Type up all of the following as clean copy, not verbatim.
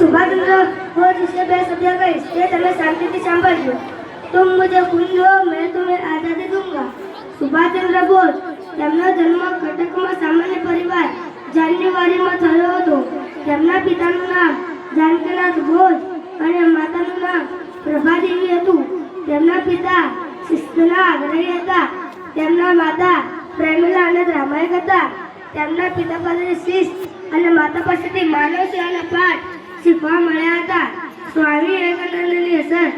सुभाष चंद्र बोस जिससे मैं शब्द कहीश ते तमे शांतिથી સાંભળજો। तुम मुझे खून दो मैं तुम्हें आजादी दूंगा। सुभाष चंद्र बोस તેમનો જન્મ કટકમાં સામાન્ય પરિવાર જાન્યુઆરીમાં થયો હતો। તેમના પિતાનું નામ જાનકીનાથ બોસ અને માતાનું નામ પ્રભાદેવી હતું। તેમના પિતા શિસ્તના આગ્રહી હતા। તેમના માતા પ્રેમિલા અને રામાયક હતા। તેમના પિતા પાસેથી શિસ્ત અને માતા પાસેથી માનવ સેવાના પાઠ શીખવા મળ્યા હતા। સ્વામી વિવેકાનંદની અસર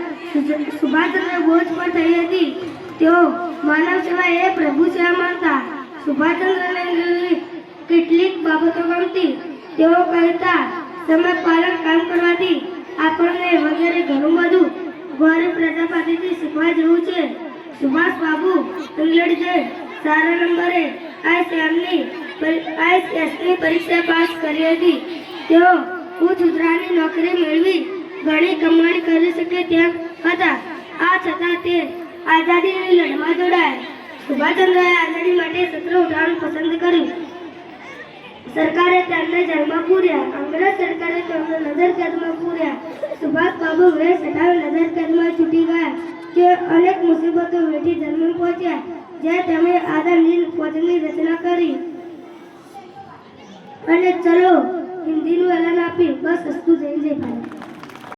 સુભાષચંદ્ર બોઝ પર થઈ હતી। તેઓ માનવ સેવા એ પ્રભુ સેવા માનતા। સુભાષચંદ્રને કેટલીક બાબતો ગમતી। તેઓ કહેતા સમય પાલન કામ કરવાથી આપણને વગેરે ઘણું બધું ગૌરવ પ્રજા પાસેથી શીખવા જેવું છે। સુભાષ બાબુ ઇંગ્લેન્ડે સારા નંબરે IASની પરીક્ષા પાસ કરી હતી। તેઓ ઉચ્ચ સુધરાની નોકરી મેળવી ઘણી કમાણી કરી શકે તેમ હતા। આ છતાં તે આઝાદીની લડતમાં જોડાયા। સુભાષચંદ્રએ આઝાદી માટે સત્ર ઉઠાવવાનું પસંદ કર્યું। સરકારે તેમને જેલમાં પૂર્યા। અંગ્રેજ સરકારે તેમને નજરકેદમાં પૂર્યા। સુભાષ બાબુ વે સટાવે નજરકેદમાં છૂટી ગયા કે અનેક મુસીબતો વેઠી જન્મ પહોંચ્યા જે તેમણે આઝાદી ફૌજની રચના કરી અને ચલો હિન્દીનું એલાન આપ્યું। બસ અસ્તુ જય જય ભારત।